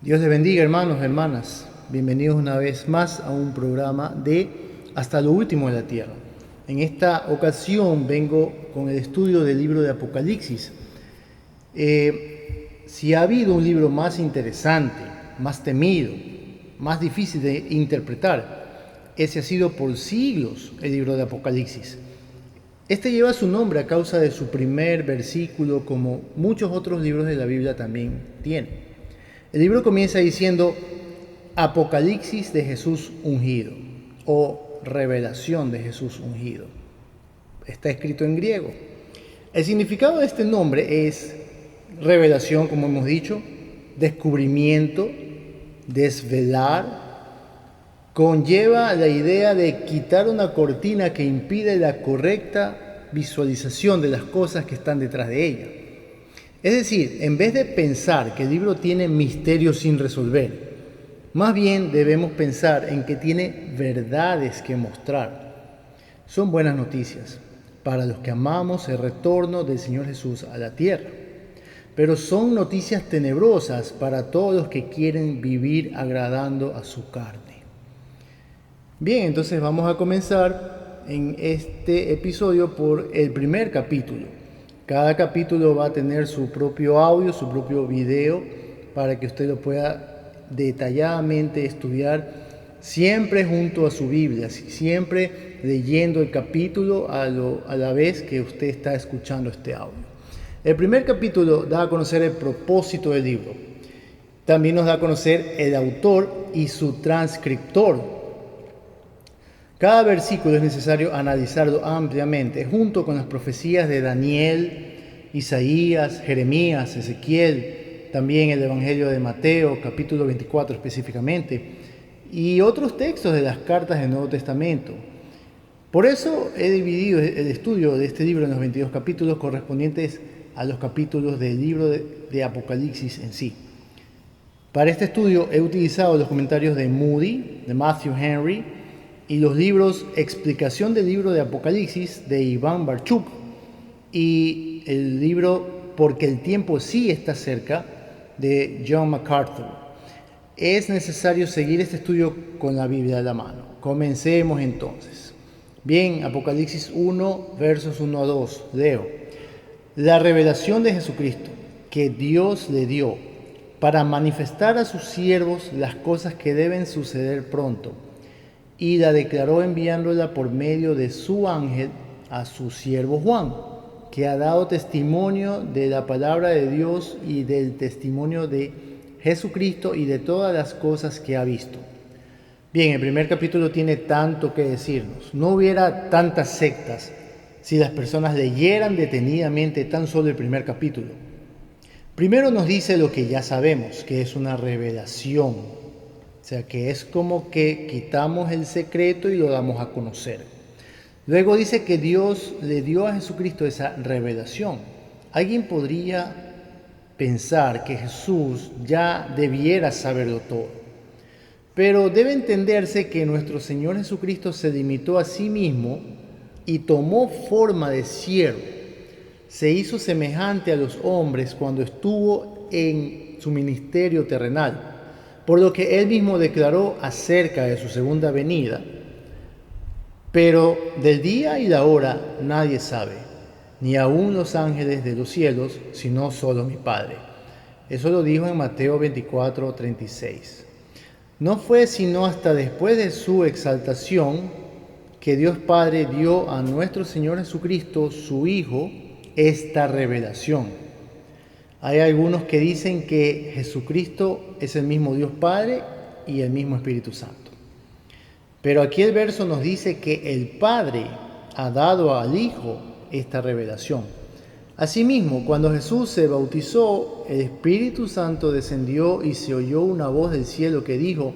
Dios les bendiga, hermanos, hermanas. Bienvenidos una vez más a un programa de Hasta lo último de la tierra. En esta ocasión vengo con el estudio del libro de Apocalipsis. Si ha habido un libro más interesante, más temido, más difícil de interpretar, ese ha sido por siglos el libro de Apocalipsis. Este lleva su nombre a causa de su primer versículo, como muchos otros libros de la Biblia también tienen. El libro comienza diciendo Apocalipsis de Jesús ungido o revelación de Jesús ungido. Está escrito en griego. El significado de este nombre es revelación, como hemos dicho, descubrimiento, desvelar. Conlleva la idea de quitar una cortina que impide la correcta visualización de las cosas que están detrás de ella. Es decir, en vez de pensar que el libro tiene misterios sin resolver, más bien debemos pensar en que tiene verdades que mostrar. Son buenas noticias para los que amamos el retorno del Señor Jesús a la tierra, pero son noticias tenebrosas para todos los que quieren vivir agradando a su carne. Bien, entonces vamos a comenzar en este episodio por el primer capítulo. Cada capítulo va a tener su propio audio, su propio video, para que usted lo pueda detalladamente estudiar, siempre junto a su Biblia, siempre leyendo el capítulo a la vez que usted está escuchando este audio. El primer capítulo da a conocer el propósito del libro. También nos da a conocer el autor y su transcriptor. Cada versículo es necesario analizarlo ampliamente, junto con las profecías de Daniel, Isaías, Jeremías, Ezequiel, también el Evangelio de Mateo, capítulo 24 específicamente, y otros textos de las cartas del Nuevo Testamento. Por eso he dividido el estudio de este libro en los 22 capítulos correspondientes a los capítulos del libro de Apocalipsis en sí. Para este estudio he utilizado los comentarios de Moody, de Matthew Henry, y los libros Explicación del libro de Apocalipsis de Iván Barchuk y el libro Porque el tiempo sí está cerca de John MacArthur. Es necesario seguir este estudio con la Biblia a la mano. Comencemos entonces. Bien, Apocalipsis 1, versos 1 a 2, leo. La revelación de Jesucristo que Dios le dio para manifestar a sus siervos las cosas que deben suceder pronto, y la declaró enviándola por medio de su ángel a su siervo Juan, que ha dado testimonio de la palabra de Dios y del testimonio de Jesucristo y de todas las cosas que ha visto. Bien, el primer capítulo tiene tanto que decirnos. No hubiera tantas sectas si las personas leyeran detenidamente tan solo el primer capítulo. Primero nos dice lo que ya sabemos, que es una revelación. O sea, que es como que quitamos el secreto y lo damos a conocer. Luego dice que Dios le dio a Jesucristo esa revelación. Alguien podría pensar que Jesús ya debiera saberlo todo. Pero debe entenderse que nuestro Señor Jesucristo se limitó a sí mismo y tomó forma de siervo. Se hizo semejante a los hombres cuando estuvo en su ministerio terrenal, por lo que él mismo declaró acerca de su segunda venida. Pero del día y la hora nadie sabe, ni aun los ángeles de los cielos, sino solo mi Padre. Eso lo dijo en Mateo 24, 36. No fue sino hasta después de su exaltación que Dios Padre dio a nuestro Señor Jesucristo, su Hijo, esta revelación. Hay algunos que dicen que Jesucristo es el mismo Dios Padre y el mismo Espíritu Santo. Pero aquí el verso nos dice que el Padre ha dado al Hijo esta revelación. Asimismo, cuando Jesús se bautizó, el Espíritu Santo descendió y se oyó una voz del cielo que dijo: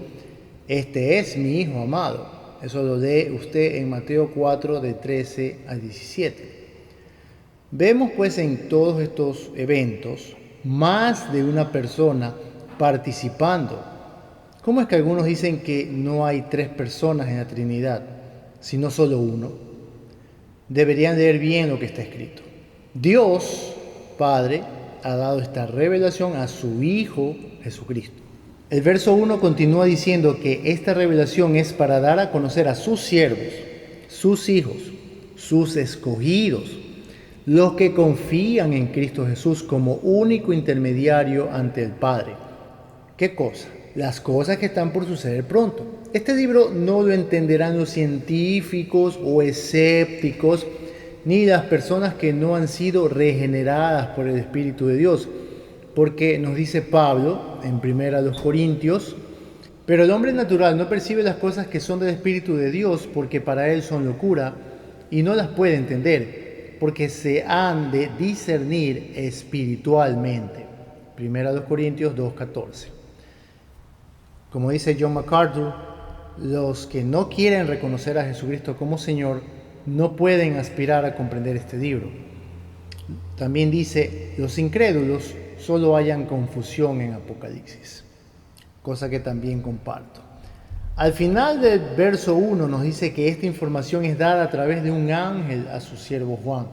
Este es mi Hijo amado. Eso lo lee usted en Mateo 4, de 13 al 17. Vemos pues en todos estos eventos más de una persona participando. ¿Cómo es que algunos dicen que no hay tres personas en la Trinidad, sino solo uno? Deberían leer bien lo que está escrito. Dios Padre ha dado esta revelación a su Hijo Jesucristo. El verso 1 continúa diciendo que esta revelación es para dar a conocer a sus siervos, sus hijos, sus escogidos, los que confían en Cristo Jesús como único intermediario ante el Padre. ¿Qué cosa? Las cosas que están por suceder pronto. Este libro no lo entenderán los científicos o escépticos, ni las personas que no han sido regeneradas por el Espíritu de Dios. Porque nos dice Pablo en 1 Corintios, pero el hombre natural no percibe las cosas que son del Espíritu de Dios porque para él son locura y no las puede entender porque se han de discernir espiritualmente. 1 Corintios 2:14. Como dice John MacArthur, los que no quieren reconocer a Jesucristo como Señor no pueden aspirar a comprender este libro. También dice, los incrédulos solo hallan confusión en Apocalipsis, cosa que también comparto. Al final del verso 1 nos dice que esta información es dada a través de un ángel a su siervo Juan.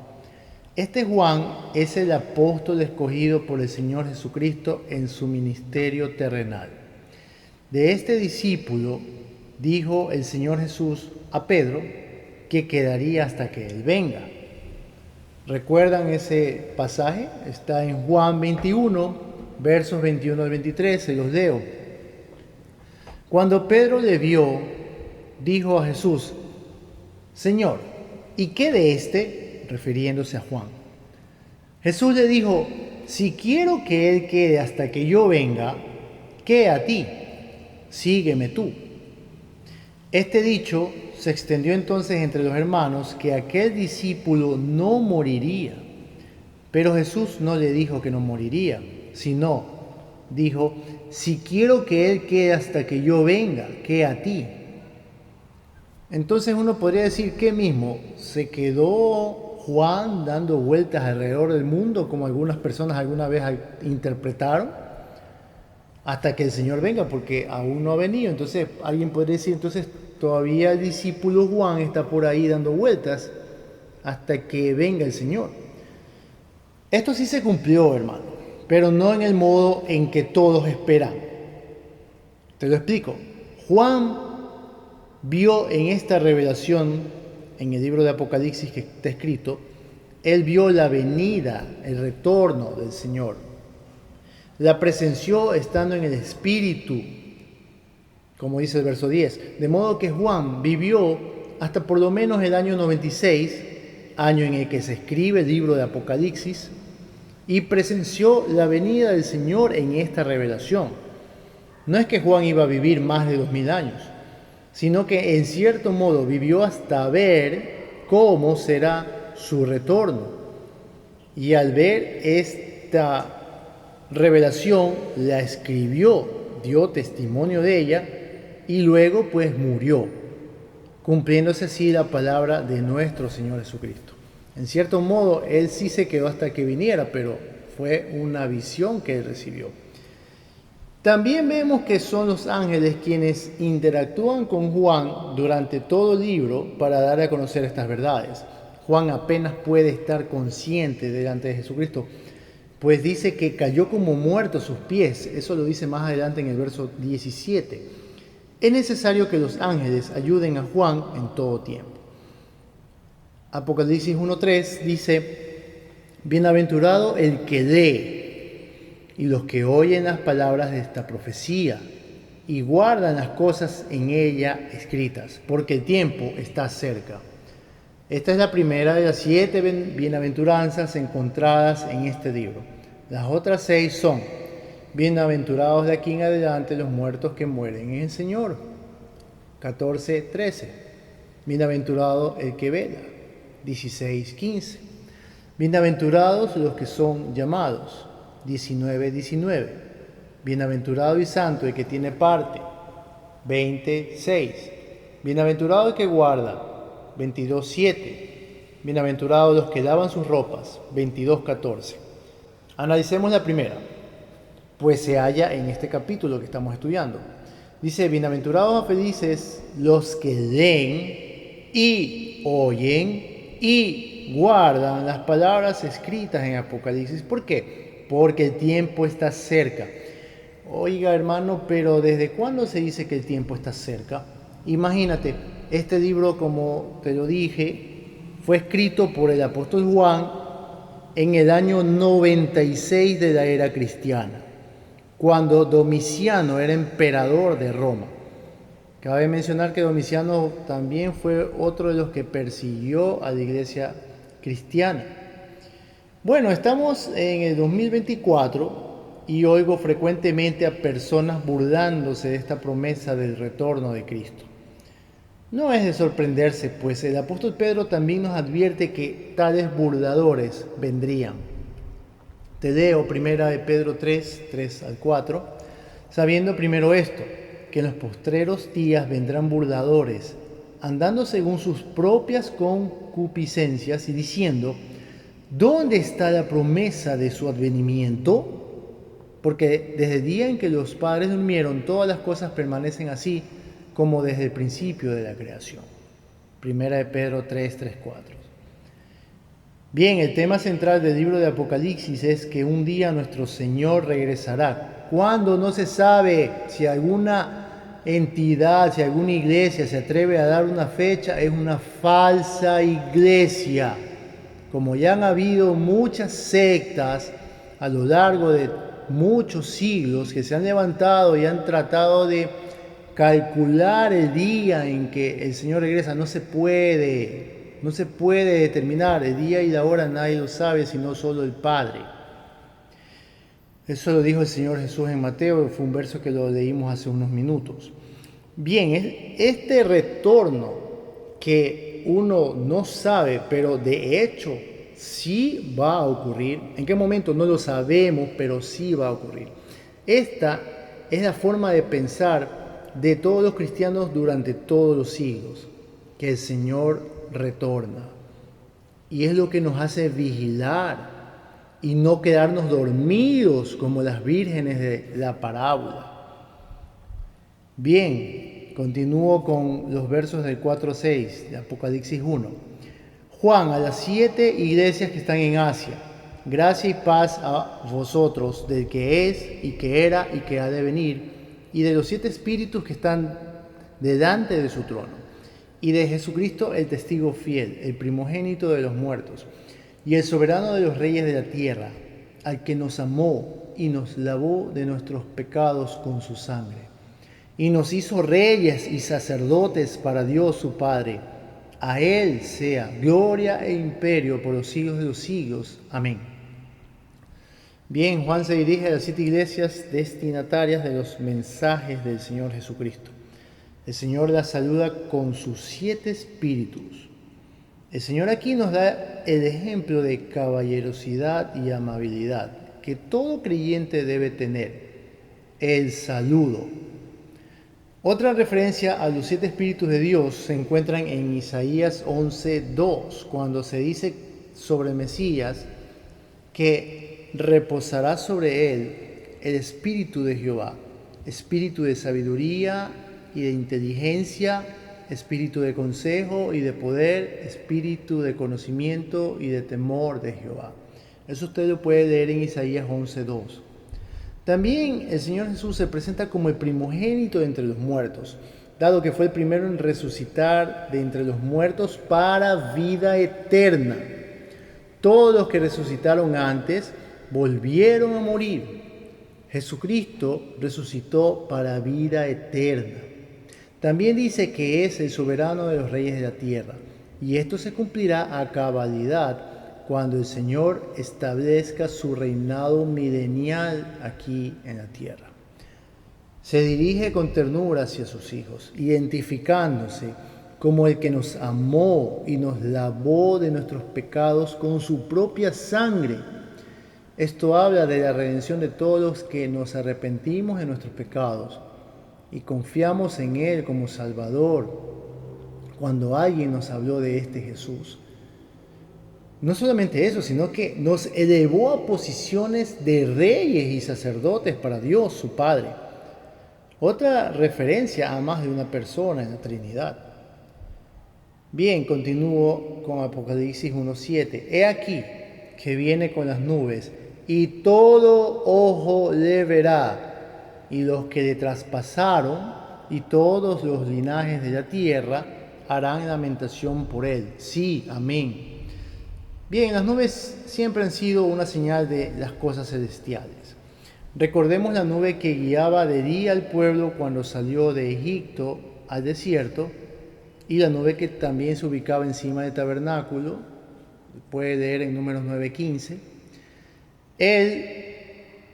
Este Juan es el apóstol escogido por el Señor Jesucristo en su ministerio terrenal. De este discípulo dijo el Señor Jesús a Pedro que quedaría hasta que Él venga. ¿Recuerdan ese pasaje? Está en Juan 21, versos 21 al 23, se los leo. Cuando Pedro le vio, dijo a Jesús, Señor, ¿y qué de este? Refiriéndose a Juan. Jesús le dijo, si quiero que él quede hasta que yo venga, ¿qué a ti? Sígueme tú. Este dicho se extendió entonces entre los hermanos que aquel discípulo no moriría. Pero Jesús no le dijo que no moriría, sino dijo, si quiero que él quede hasta que yo venga, ¿qué a ti? Entonces uno podría decir que mismo se quedó Juan dando vueltas alrededor del mundo, como algunas personas alguna vez interpretaron, hasta que el Señor venga, porque aún no ha venido. Entonces alguien podría decir, entonces todavía el discípulo Juan está por ahí dando vueltas hasta que venga el Señor. Esto sí se cumplió, hermano, pero no en el modo en que todos esperan. Te lo explico. Juan vio en esta revelación, en el libro de Apocalipsis que está escrito, él vio la venida, el retorno del Señor. La presenció estando en el Espíritu, como dice el verso 10. De modo que Juan vivió hasta por lo menos el año 96, año en el que se escribe el libro de Apocalipsis, y presenció la venida del Señor en esta revelación. No es que Juan iba a vivir más de 2000 años, sino que en cierto modo vivió hasta ver cómo será su retorno. Y al ver esta revelación, la escribió, dio testimonio de ella y luego pues murió, cumpliéndose así la palabra de nuestro Señor Jesucristo. En cierto modo, él sí se quedó hasta que viniera, pero fue una visión que él recibió. También vemos que son los ángeles quienes interactúan con Juan durante todo el libro para dar a conocer estas verdades. Juan apenas puede estar consciente delante de Jesucristo, pues dice que cayó como muerto a sus pies. Eso lo dice más adelante en el verso 17. Es necesario que los ángeles ayuden a Juan en todo tiempo. Apocalipsis 1:3 dice, bienaventurado el que lee y los que oyen las palabras de esta profecía y guardan las cosas en ella escritas, porque el tiempo está cerca. Esta es la primera de las 7 bienaventuranzas encontradas en este libro. Las otras 6 son, bienaventurados de aquí en adelante los muertos que mueren en el Señor. 14:13. Bienaventurado el que vela. 16:15. Bienaventurados los que son llamados. 19:19. Bienaventurado y santo el que tiene parte. 20:6. Bienaventurado el que guarda. 22:7. Bienaventurados los que lavan sus ropas. 22:14. Analicemos la primera, pues se halla en este capítulo que estamos estudiando. Dice, bienaventurados o felices los que leen y oyen y guardan las palabras escritas en Apocalipsis. ¿Por qué? Porque el tiempo está cerca. Oiga, hermano, pero ¿desde cuándo se dice que el tiempo está cerca? Imagínate, este libro, como te lo dije, fue escrito por el apóstol Juan en el año 96 de la era cristiana, cuando Domiciano era emperador de Roma. Cabe mencionar que Domiciano también fue otro de los que persiguió a la iglesia cristiana. Bueno, estamos en el 2024 y oigo frecuentemente a personas burlándose de esta promesa del retorno de Cristo. No es de sorprenderse, pues el apóstol Pedro también nos advierte que tales burladores vendrían. Te leo 1 de Pedro 3 al 4, sabiendo primero esto, que en los postreros días vendrán burladores, andando según sus propias concupiscencias y diciendo, ¿dónde está la promesa de su advenimiento? Porque desde el día en que los padres durmieron, todas las cosas permanecen así como desde el principio de la creación. 1 de Pedro 3, 4. Bien, el tema central del libro de Apocalipsis es que un día nuestro Señor regresará. Cuando no se sabe si alguna entidad, si alguna iglesia se atreve a dar una fecha, es una falsa iglesia. Como ya han habido muchas sectas a lo largo de muchos siglos que se han levantado y han tratado de calcular el día en que el Señor regresa, no se puede determinar el día y la hora, nadie lo sabe sino solo el Padre. Eso lo dijo el Señor Jesús en Mateo, fue un verso que lo leímos hace unos minutos. Bien, este retorno que uno no sabe, pero de hecho sí va a ocurrir. ¿En qué momento? No lo sabemos, pero sí va a ocurrir. Esta es la forma de pensar de todos los cristianos durante todos los siglos, que el Señor retorna. Y es lo que nos hace vigilar y no quedarnos dormidos como las vírgenes de la parábola. Bien, continúo con los versos del 4-6 de Apocalipsis 1. Juan, a las 7 iglesias que están en Asia, gracia y paz a vosotros, del que es y que era y que ha de venir, y de los 7 espíritus que están delante de su trono, y de Jesucristo el testigo fiel, el primogénito de los muertos, y el soberano de los reyes de la tierra, al que nos amó y nos lavó de nuestros pecados con su sangre, y nos hizo reyes y sacerdotes para Dios su Padre. A Él sea gloria e imperio por los siglos de los siglos. Amén. Bien, Juan se dirige a las 7 iglesias destinatarias de los mensajes del Señor Jesucristo. El Señor las saluda con sus 7 espíritus. El Señor aquí nos da el ejemplo de caballerosidad y amabilidad que todo creyente debe tener, el saludo. Otra referencia a los 7 espíritus de Dios se encuentran en Isaías 11:2, cuando se dice sobre el Mesías que reposará sobre él el espíritu de Jehová, espíritu de sabiduría y de inteligencia, espíritu de consejo y de poder, espíritu de conocimiento y de temor de Jehová. Eso usted lo puede leer en Isaías 11:2. También el Señor Jesús se presenta como el primogénito de entre los muertos, dado que fue el primero en resucitar de entre los muertos para vida eterna. Todos los que resucitaron antes volvieron a morir. Jesucristo resucitó para vida eterna. También dice que es el soberano de los reyes de la tierra, y esto se cumplirá a cabalidad cuando el Señor establezca su reinado milenial aquí en la tierra. Se dirige con ternura hacia sus hijos, identificándose como el que nos amó y nos lavó de nuestros pecados con su propia sangre. Esto habla de la redención de todos los que nos arrepentimos de nuestros pecados y confiamos en Él como Salvador cuando alguien nos habló de este Jesús. No solamente eso, sino que nos elevó a posiciones de reyes y sacerdotes para Dios, su Padre. Otra referencia a más de una persona en la Trinidad. Bien, continúo con Apocalipsis 1:7. He aquí que viene con las nubes y todo ojo le verá, y los que le traspasaron, y todos los linajes de la tierra harán lamentación por él. Sí, amén. Bien, las nubes siempre han sido una señal de las cosas celestiales. Recordemos la nube que guiaba de día al pueblo cuando salió de Egipto al desierto, y la nube que también se ubicaba encima del tabernáculo. Puede leer en Números 9:15. Él,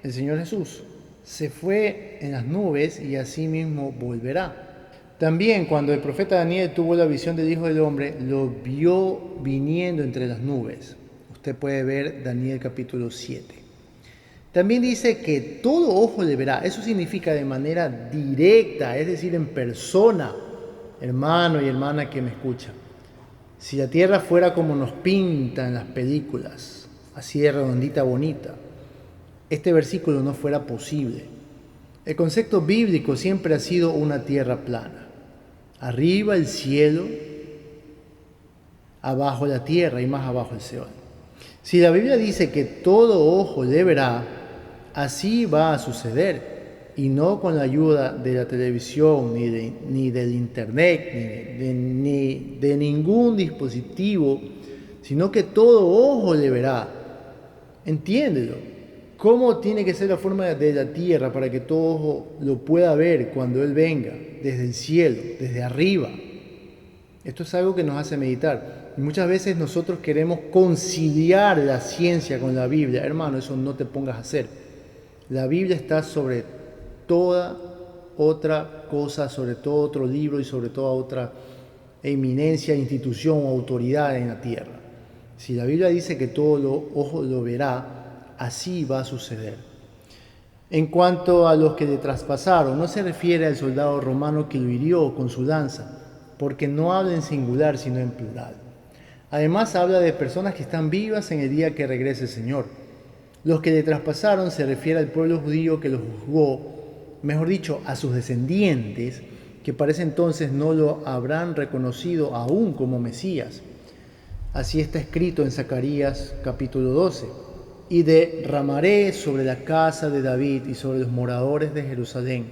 el Señor Jesús, se fue en las nubes y así mismo volverá. También cuando el profeta Daniel tuvo la visión del Hijo del Hombre, lo vio viniendo entre las nubes. Usted puede ver Daniel capítulo 7. También dice que todo ojo le verá. Eso significa de manera directa, es decir, en persona, hermano y hermana que me escuchan. Si la tierra fuera como nos pintan en las películas, así de redondita, bonita, este versículo no fuera posible. El concepto bíblico siempre ha sido una tierra plana. Arriba el cielo, abajo la tierra y más abajo el Seol. Si la Biblia dice que todo ojo le verá, así va a suceder, y no con la ayuda de la televisión, ni del internet, ni de ningún dispositivo, sino que todo ojo le verá. Entiéndelo. ¿Cómo tiene que ser la forma de la tierra para que todo ojo lo pueda ver cuando Él venga, desde el cielo, desde arriba? Esto es algo que nos hace meditar. Y muchas veces nosotros queremos conciliar la ciencia con la Biblia. Hermano, eso no te pongas a hacer. La Biblia está sobre toda otra cosa, sobre todo otro libro y sobre toda otra eminencia, institución o autoridad en la tierra. Si la Biblia dice que todo ojo lo verá, así va a suceder. En cuanto a los que le traspasaron, no se refiere al soldado romano que lo hirió con su lanza, porque no habla en singular sino en plural. Además habla de personas que están vivas en el día que regrese el Señor. Los que le traspasaron se refiere al pueblo judío que lo juzgó, mejor dicho, a sus descendientes, que para ese entonces no lo habrán reconocido aún como Mesías. Así está escrito en Zacarías capítulo 12. Y derramaré sobre la casa de David y sobre los moradores de Jerusalén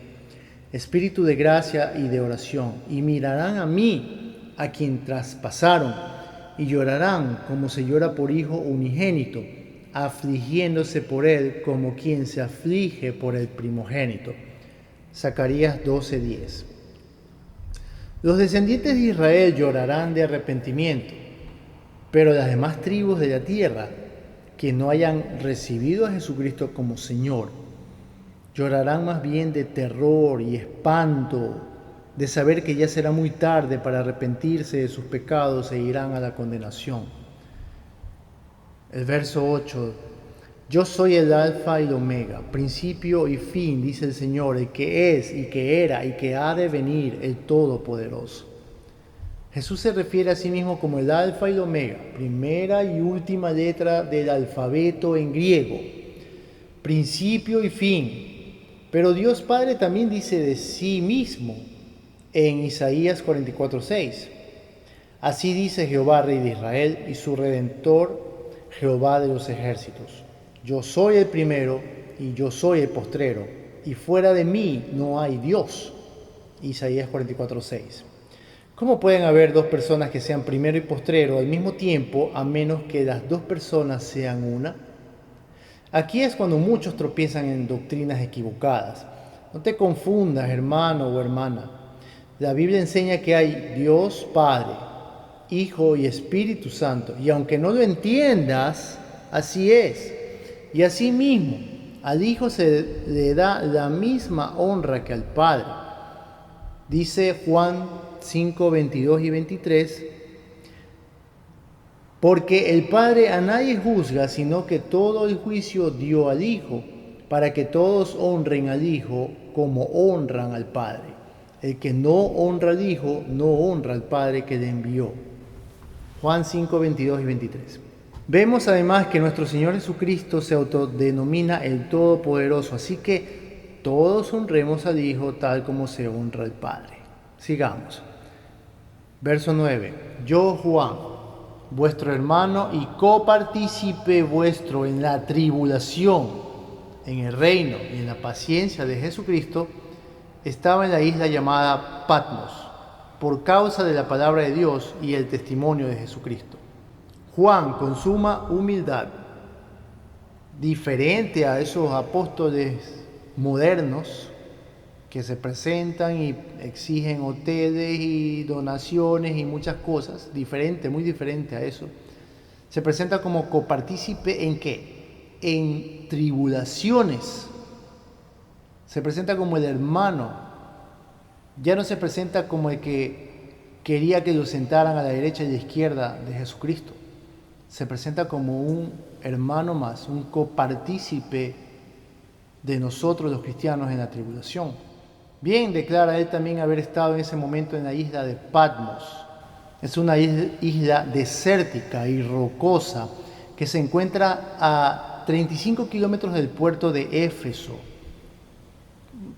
espíritu de gracia y de oración, y mirarán a mí, a quien traspasaron, y llorarán como se llora por hijo unigénito, afligiéndose por él como quien se aflige por el primogénito. Zacarías 12:10. Los descendientes de Israel llorarán de arrepentimiento, pero las demás tribus de la tierra que no hayan recibido a Jesucristo como Señor, llorarán más bien de terror y espanto, de saber que ya será muy tarde para arrepentirse de sus pecados e irán a la condenación. El verso 8: yo soy el alfa y el omega, principio y fin, dice el Señor, el que es y que era y que ha de venir, el Todopoderoso. Jesús se refiere a sí mismo como el alfa y el omega, primera y última letra del alfabeto en griego, principio y fin. Pero Dios Padre también dice de sí mismo en Isaías 44:6. Así dice Jehová, Rey de Israel, y su Redentor, Jehová de los ejércitos: yo soy el primero y yo soy el postrero, y fuera de mí no hay Dios. Isaías 44:6. ¿Cómo pueden haber dos personas que sean primero y postrero al mismo tiempo, a menos que las dos personas sean una? Aquí es cuando muchos tropiezan en doctrinas equivocadas. No te confundas, hermano o hermana. La Biblia enseña que hay Dios Padre, Hijo y Espíritu Santo, y aunque no lo entiendas, así es. Y así mismo, al Hijo se le da la misma honra que al Padre. Dice Juan 5:22 y 23, porque el Padre a nadie juzga, sino que todo el juicio dio al Hijo, para que todos honren al Hijo como honran al Padre. El que no honra al Hijo, no honra al Padre que le envió. Juan 5:22 y 23. Vemos además que nuestro Señor Jesucristo se autodenomina el Todopoderoso, así que todos honremos al Hijo tal como se honra al Padre. Sigamos. Verso 9. Yo, Juan, vuestro hermano y copartícipe vuestro en la tribulación, en el reino y en la paciencia de Jesucristo, estaba en la isla llamada Patmos, por causa de la palabra de Dios y el testimonio de Jesucristo. Juan, con suma humildad, diferente a esos apóstoles modernos que se presentan y exigen hoteles y donaciones y muchas cosas, muy diferente a eso, se presenta como copartícipe ¿en qué? En tribulaciones. Se presenta como el hermano. Ya no se presenta como el que quería que lo sentaran a la derecha y a la izquierda de Jesucristo. Se presenta como un hermano más, un copartícipe de nosotros los cristianos en la tribulación. Bien, declara él también haber estado en ese momento en la isla de Patmos. Es una isla desértica y rocosa que se encuentra a 35 kilómetros del puerto de Éfeso.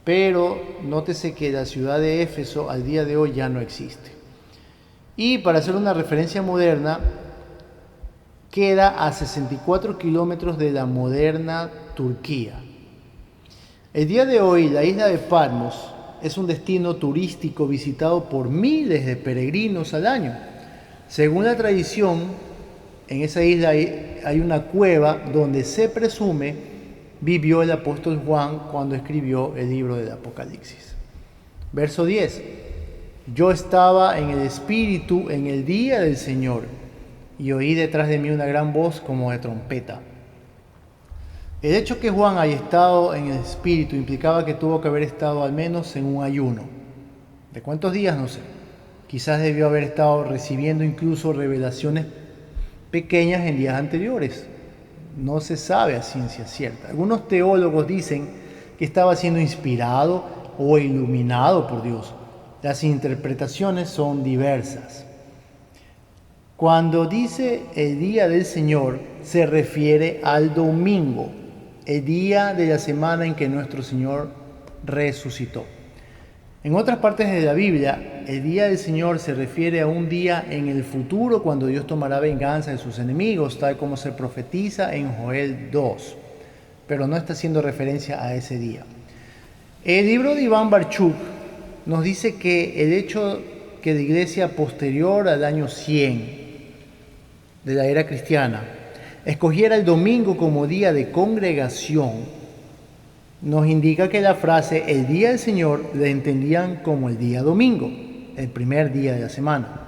Pero nótese que la ciudad de Éfeso al día de hoy ya no existe. Y para hacer una referencia moderna, queda a 64 kilómetros de la moderna Turquía. El día de hoy, la isla de Patmos es un destino turístico visitado por miles de peregrinos al año. Según la tradición, en esa isla hay una cueva donde se presume vivió el apóstol Juan cuando escribió el libro del Apocalipsis. Verso 10. Yo estaba en el Espíritu en el día del Señor y oí detrás de mí una gran voz como de trompeta. El hecho que Juan haya estado en el Espíritu implicaba que tuvo que haber estado al menos en un ayuno. ¿De cuántos días? No sé. Quizás debió haber estado recibiendo incluso revelaciones pequeñas en días anteriores. No se sabe a ciencia cierta. Algunos teólogos dicen que estaba siendo inspirado o iluminado por Dios. Las interpretaciones son diversas. Cuando dice el día del Señor, se refiere al domingo, el día de la semana en que nuestro Señor resucitó. En otras partes de la Biblia, el día del Señor se refiere a un día en el futuro cuando Dios tomará venganza de sus enemigos, tal como se profetiza en Joel 2, pero no está haciendo referencia a ese día. El libro de Iván Barchuk nos dice que el hecho que la iglesia posterior al año 100 de la era cristiana escogiera el domingo como día de congregación, nos indica que la frase el día del Señor la entendían como el día domingo, el primer día de la semana.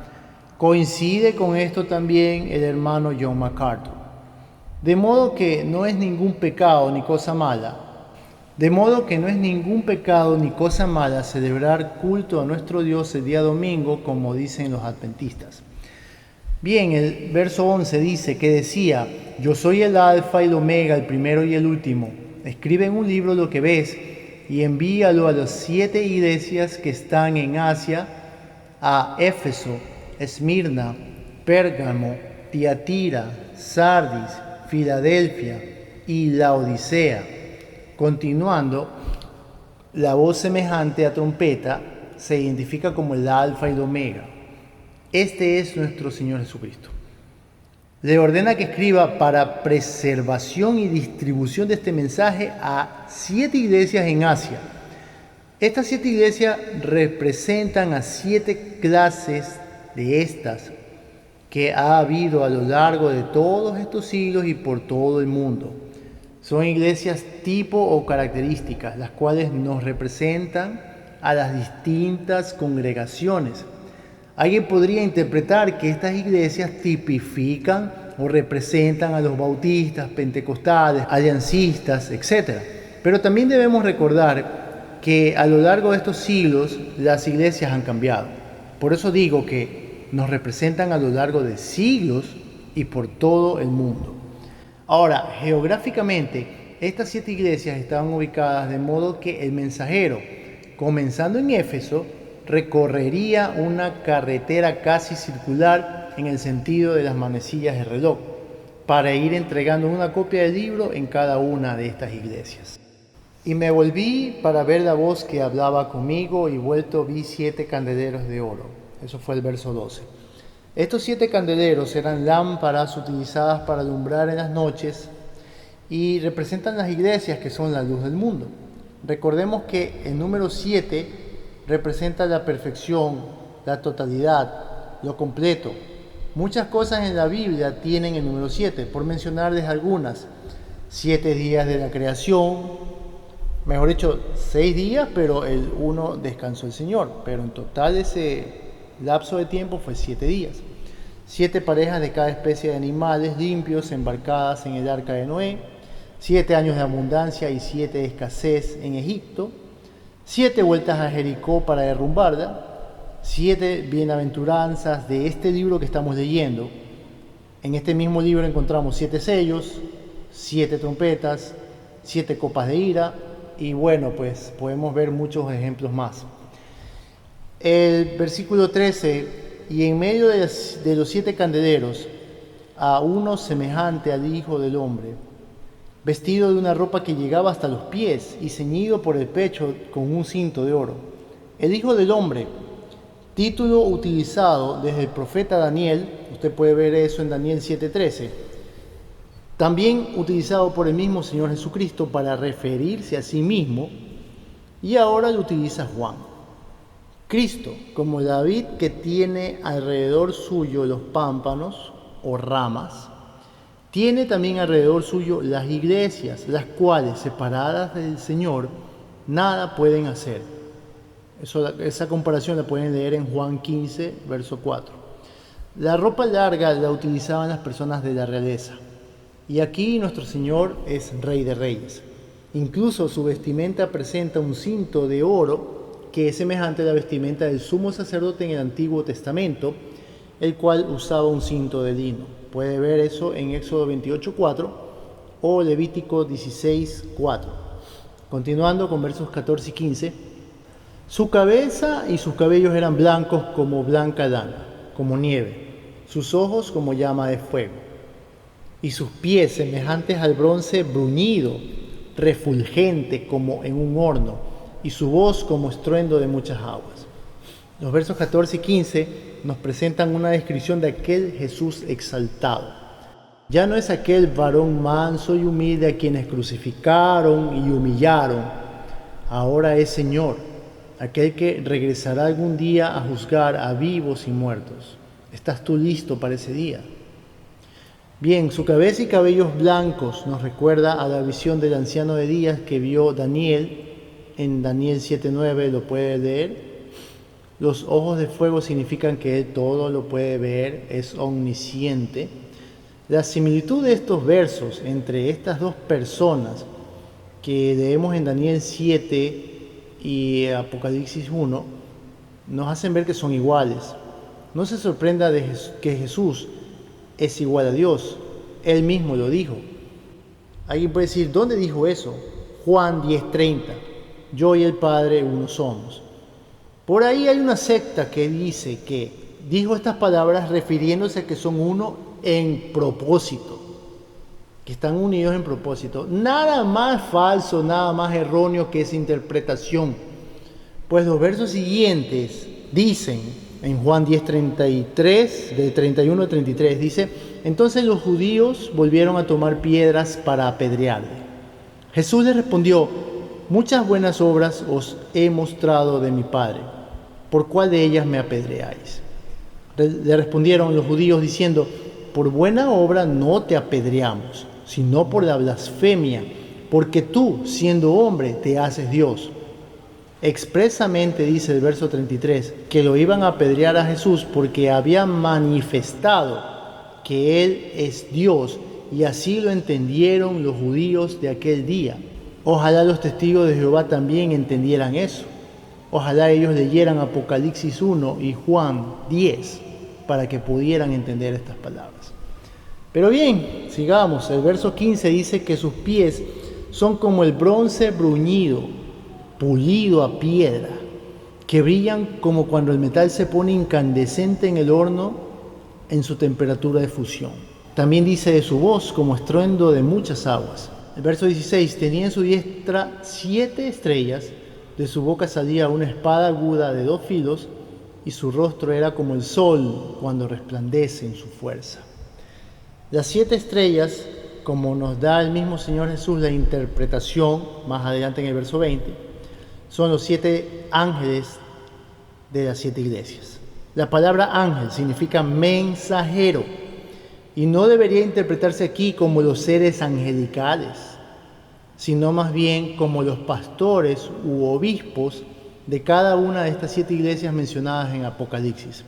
Coincide con esto también el hermano John MacArthur. De modo que no es ningún pecado ni cosa mala. Celebrar culto a nuestro Dios el día domingo, como dicen los adventistas. Bien, el verso 11 dice que decía, yo soy el alfa y el omega, el primero y el último. Escribe en un libro lo que ves y envíalo a las 7 iglesias que están en Asia, a Éfeso, Esmirna, Pérgamo, Tiatira, Sardis, Filadelfia y Laodicea. Continuando, la voz semejante a trompeta se identifica como el alfa y el omega. Este es nuestro Señor Jesucristo. Le ordena que escriba para preservación y distribución de este mensaje a 7 iglesias en Asia. Estas 7 iglesias representan a 7 clases de estas que ha habido a lo largo de todos estos siglos y por todo el mundo. Son iglesias tipo o características, las cuales nos representan a las distintas congregaciones. Alguien podría interpretar que estas iglesias tipifican o representan a los bautistas, pentecostales, aliancistas, etc. Pero también debemos recordar que a lo largo de estos siglos las iglesias han cambiado. Por eso digo que nos representan a lo largo de siglos y por todo el mundo. Ahora, geográficamente, estas 7 iglesias estaban ubicadas de modo que el mensajero, comenzando en Éfeso, recorrería una carretera casi circular en el sentido de las manecillas del reloj, para ir entregando una copia del libro en cada una de estas iglesias. Y me volví para ver la voz que hablaba conmigo, y vuelto vi 7 candeleros de oro. Eso fue el verso 12. Estos 7 candeleros eran lámparas utilizadas para alumbrar en las noches, y representan las iglesias que son la luz del mundo. Recordemos que el número 7 representa la perfección, la totalidad, lo completo. Muchas cosas en la Biblia tienen el número 7, por mencionarles algunas. 7 días de la creación, mejor dicho, 6 días, pero el 1 descansó el Señor, pero en total ese lapso de tiempo fue 7 días. 7 parejas de cada especie de animales limpios embarcadas en el arca de Noé, 7 años de abundancia y 7 de escasez en Egipto, 7 vueltas a Jericó para derrumbarla, 7 bienaventuranzas de este libro que estamos leyendo. En este mismo libro encontramos 7 sellos, 7 trompetas, 7 copas de ira y bueno, pues podemos ver muchos ejemplos más. El versículo 13, y en medio de los 7 candeleros, a uno semejante al Hijo del Hombre, vestido de una ropa que llegaba hasta los pies y ceñido por el pecho con un cinto de oro. El Hijo del Hombre, título utilizado desde el profeta Daniel, usted puede ver eso en Daniel 7:13, también utilizado por el mismo Señor Jesucristo para referirse a sí mismo, y ahora lo utiliza Juan. Cristo, como David que tiene alrededor suyo los pámpanos o ramas, tiene también alrededor suyo las iglesias, las cuales, separadas del Señor, nada pueden hacer. Esa comparación la pueden leer en Juan 15, verso 4. La ropa larga la utilizaban las personas de la realeza. Y aquí nuestro Señor es Rey de Reyes. Incluso su vestimenta presenta un cinto de oro que es semejante a la vestimenta del sumo sacerdote en el Antiguo Testamento, el cual usaba un cinto de lino. Puede ver eso en Éxodo 28:4 o Levítico 16:4. Continuando con versos 14 y 15. Su cabeza y sus cabellos eran blancos como blanca lana, como nieve, sus ojos como llama de fuego, y sus pies semejantes al bronce bruñido, refulgente como en un horno, y su voz como estruendo de muchas aguas. Los versos 14 y 15 nos presentan una descripción de aquel Jesús exaltado. Ya no es aquel varón manso y humilde a quienes crucificaron y humillaron. Ahora es Señor, aquel que regresará algún día a juzgar a vivos y muertos. ¿Estás tú listo para ese día? Bien, su cabeza y cabellos blancos nos recuerda a la visión del anciano de días que vio Daniel en Daniel 7:9, lo puede leer. Los ojos de fuego significan que Él todo lo puede ver, es omnisciente. La similitud de estos versos entre estas dos personas que leemos en Daniel 7 y Apocalipsis 1 nos hacen ver que son iguales. No se sorprenda de que Jesús es igual a Dios, Él mismo lo dijo. Alguien puede decir, ¿dónde dijo eso? Juan 10:30, yo y el Padre uno somos. Por ahí hay una secta que dice que dijo estas palabras refiriéndose a que son uno en propósito, que están unidos en propósito. Nada más falso, nada más erróneo que esa interpretación. Pues los versos siguientes dicen, en Juan 10:33, del 31 al 33, dice, entonces los judíos volvieron a tomar piedras para apedrearle. Jesús les respondió, muchas buenas obras os he mostrado de mi Padre, ¿por cuál de ellas me apedreáis? Le respondieron los judíos diciendo, por buena obra no te apedreamos, sino por la blasfemia, porque tú, siendo hombre, te haces Dios. Expresamente dice el verso 33, que lo iban a apedrear a Jesús porque había manifestado que Él es Dios, y así lo entendieron los judíos de aquel día. Ojalá los testigos de Jehová también entendieran eso. Ojalá ellos leyeran Apocalipsis 1 y Juan 10 para que pudieran entender estas palabras. Pero bien, sigamos. El verso 15 dice que sus pies son como el bronce bruñido, pulido a piedra, que brillan como cuando el metal se pone incandescente en el horno en su temperatura de fusión. También dice de su voz como estruendo de muchas aguas. El verso 16, tenía en su diestra 7 estrellas, de su boca salía una espada aguda de 2 filos, y su rostro era como el sol cuando resplandece en su fuerza. Las 7 estrellas como nos da el mismo Señor Jesús la interpretación, más adelante en el verso 20, son los 7 ángeles de las 7 iglesias. La palabra ángel significa mensajero y no debería interpretarse aquí como los seres angelicales, sino más bien como los pastores u obispos de cada una de estas 7 iglesias mencionadas en Apocalipsis.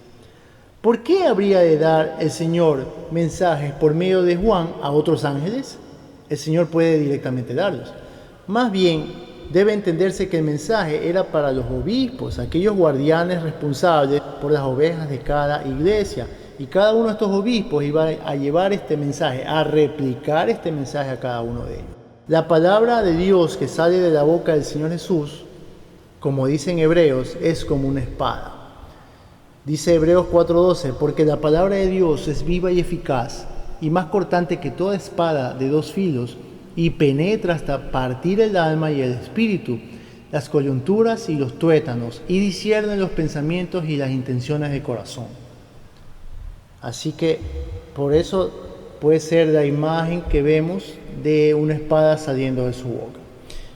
¿Por qué habría de dar el Señor mensajes por medio de Juan a otros ángeles? El Señor puede directamente darlos. Más bien, debe entenderse que el mensaje era para los obispos, aquellos guardianes responsables por las ovejas de cada iglesia. Y cada uno de estos obispos iba a llevar este mensaje, a replicar este mensaje a cada uno de ellos. La palabra de Dios que sale de la boca del Señor Jesús, como dice en Hebreos, es como una espada. Dice Hebreos 4:12, porque la palabra de Dios es viva y eficaz, y más cortante que toda espada de 2 filos, y penetra hasta partir el alma y el espíritu, las coyunturas y los tuétanos, y discierne los pensamientos y las intenciones del corazón. Así que por eso puede ser la imagen que vemos de una espada saliendo de su boca.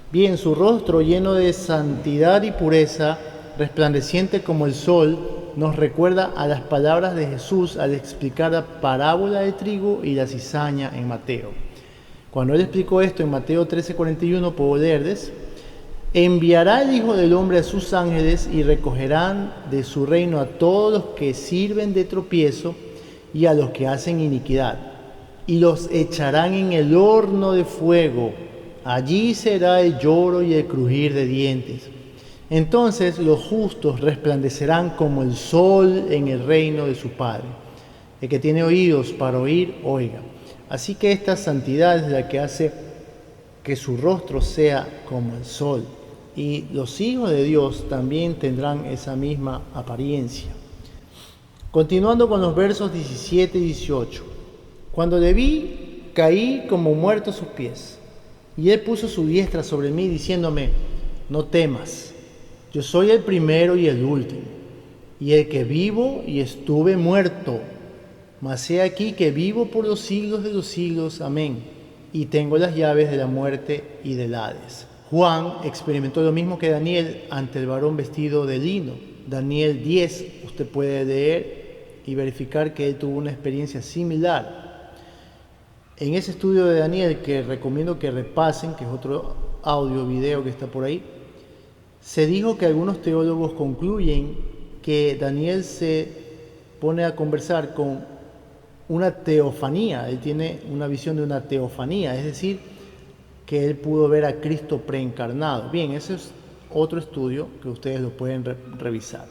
Bien, su rostro lleno de santidad y pureza, resplandeciente como el sol, nos recuerda a las palabras de Jesús al explicar la parábola del trigo y la cizaña en Mateo. Cuando él explicó esto en Mateo 13:41, puedo leerles: enviará el Hijo del Hombre a sus ángeles y recogerán de su reino a todos los que sirven de tropiezo y a los que hacen iniquidad, y los echarán en el horno de fuego. Allí será el lloro y el crujir de dientes. Entonces los justos resplandecerán como el sol en el reino de su Padre. El que tiene oídos para oír, oiga. Así que esta santidad es la que hace que su rostro sea como el sol. Y los hijos de Dios también tendrán esa misma apariencia. Continuando con los versos 17 y 18. Cuando le vi, caí como muerto a sus pies. Y él puso su diestra sobre mí, diciéndome: no temas, yo soy el primero y el último, y el que vivo y estuve muerto. Mas he aquí que vivo por los siglos de los siglos. Amén. Y tengo las llaves de la muerte y del Hades. Juan experimentó lo mismo que Daniel ante el varón vestido de lino. Daniel 10, usted puede leer y verificar que él tuvo una experiencia similar. En ese estudio de Daniel, que recomiendo que repasen, que es otro audio, video que está por ahí, se dijo que algunos teólogos concluyen que Daniel se pone a conversar con una teofanía. Él tiene una visión de una teofanía, es decir, que él pudo ver a Cristo preencarnado. Bien, ese es otro estudio que ustedes lo pueden revisar.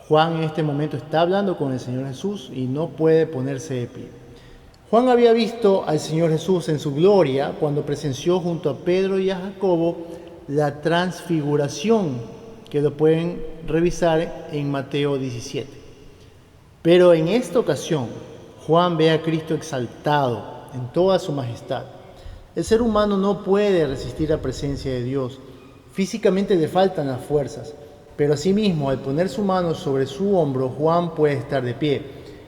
Juan en este momento está hablando con el Señor Jesús y no puede ponerse de pie. Juan había visto al Señor Jesús en su gloria cuando presenció junto a Pedro y a Jacobo la transfiguración, que lo pueden revisar en Mateo 17. Pero en esta ocasión, Juan ve a Cristo exaltado en toda su majestad. El ser humano no puede resistir la presencia de Dios. Físicamente le faltan las fuerzas, pero asimismo, al poner su mano sobre su hombro, Juan puede estar de pie.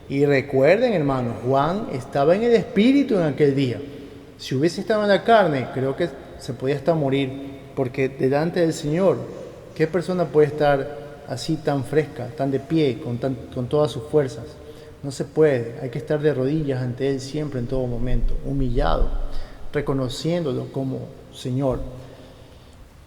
Y recuerden, hermanos, Juan estaba en el espíritu en aquel día. Si hubiese estado en la carne, creo que se podía hasta morir, porque delante del Señor, ¿qué persona puede estar así tan fresca, tan de pie, con todas sus fuerzas? No se puede. Hay que estar de rodillas ante Él siempre, en todo momento, humillado, reconociéndolo como Señor.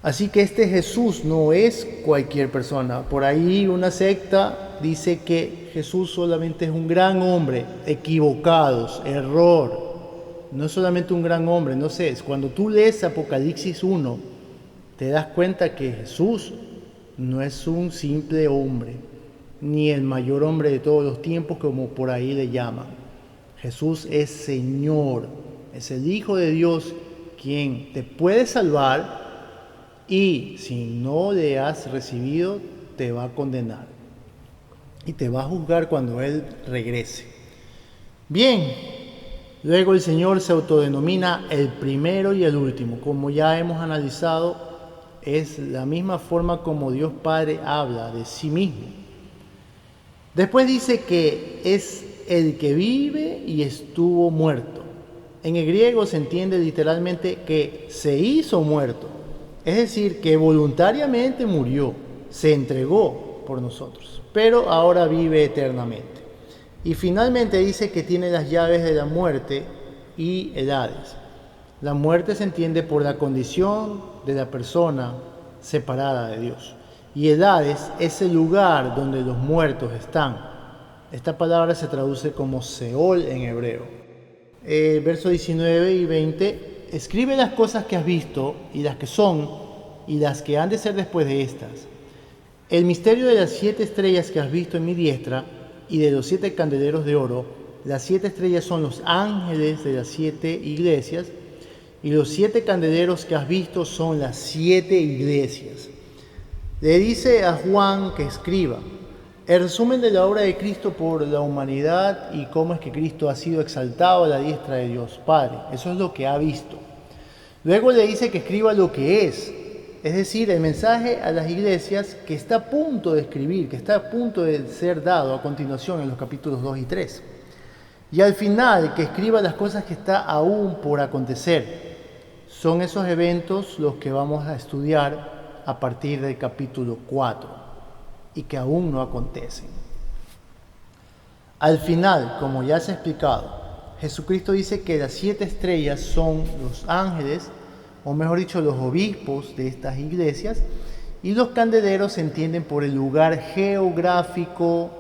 Así que este Jesús no es cualquier persona. Por ahí una secta dice que Jesús solamente es un gran hombre. Equivocados, error. No es solamente un gran hombre, no sé. Cuando tú lees Apocalipsis 1, te das cuenta que Jesús no es un simple hombre, ni el mayor hombre de todos los tiempos, como por ahí le llaman. Jesús es Señor, es el Hijo de Dios, quien te puede salvar, y si no le has recibido, te va a condenar y te va a juzgar cuando Él regrese. Bien, luego el Señor se autodenomina el primero y el último. Como ya hemos analizado, es la misma forma como Dios Padre habla de sí mismo. Después dice que es el que vive y estuvo muerto. En el griego se entiende literalmente que se hizo muerto, es decir, que voluntariamente murió, se entregó por nosotros, pero ahora vive eternamente. Y finalmente dice que tiene las llaves de la muerte y el Hades. La muerte se entiende por la condición de la persona separada de Dios. Y el Hades es el lugar donde los muertos están. Esta palabra se traduce como Seol en hebreo. Versos 19 y 20, escribe las cosas que has visto y las que son y las que han de ser después de estas. El misterio de las 7 estrellas que has visto en mi diestra y de los 7 candeleros de oro. Las 7 estrellas son los ángeles de las 7 iglesias y los 7 candeleros que has visto son las 7 iglesias. Le dice a Juan que escriba el resumen de la obra de Cristo por la humanidad y cómo es que Cristo ha sido exaltado a la diestra de Dios Padre. Eso es lo que ha visto. Luego le dice que escriba lo que es decir, el mensaje a las iglesias que está a punto de escribir, que está a punto de ser dado a continuación en los capítulos 2 y 3. Y al final, que escriba las cosas que está aún por acontecer. Son esos eventos los que vamos a estudiar a partir del capítulo 4. Y que aún no acontecen. Al final, como ya se ha explicado, Jesucristo dice que las 7 estrellas son los ángeles, o mejor dicho, los obispos de estas iglesias, y los candeleros se entienden por el lugar geográfico,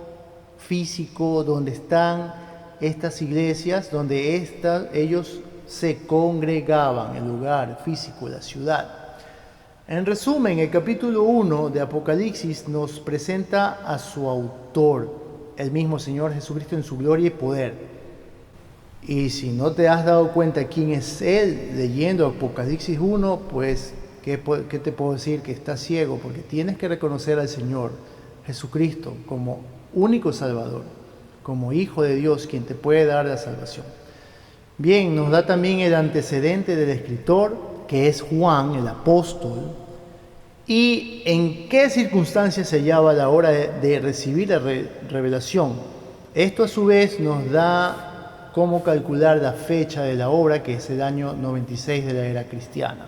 físico, donde están estas iglesias, donde ellos se congregaban, el lugar físico, la ciudad. En resumen, el capítulo 1 de Apocalipsis nos presenta a su autor, el mismo Señor Jesucristo en su gloria y poder. Y si no te has dado cuenta quién es Él leyendo Apocalipsis 1, pues, ¿qué te puedo decir? Que estás ciego, porque tienes que reconocer al Señor Jesucristo como único Salvador, como Hijo de Dios, quien te puede dar la salvación. Bien, nos da también el antecedente del escritor, que es Juan, el apóstol, y en qué circunstancias se hallaba a la hora de recibir la revelación. Esto a su vez nos da cómo calcular la fecha de la obra, que es el año 96 de la era cristiana.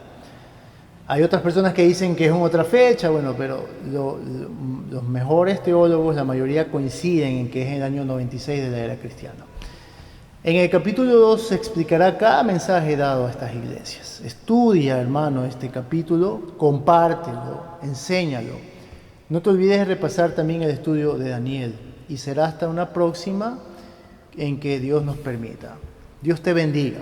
Hay otras personas que dicen que es en otra fecha, bueno, pero los mejores teólogos, la mayoría coinciden en que es el año 96 de la era cristiana. En el capítulo 2 se explicará cada mensaje dado a estas iglesias. Estudia, hermano, este capítulo, compártelo, enséñalo. No te olvides de repasar también el estudio de Daniel. Y será hasta una próxima en que Dios nos permita. Dios te bendiga.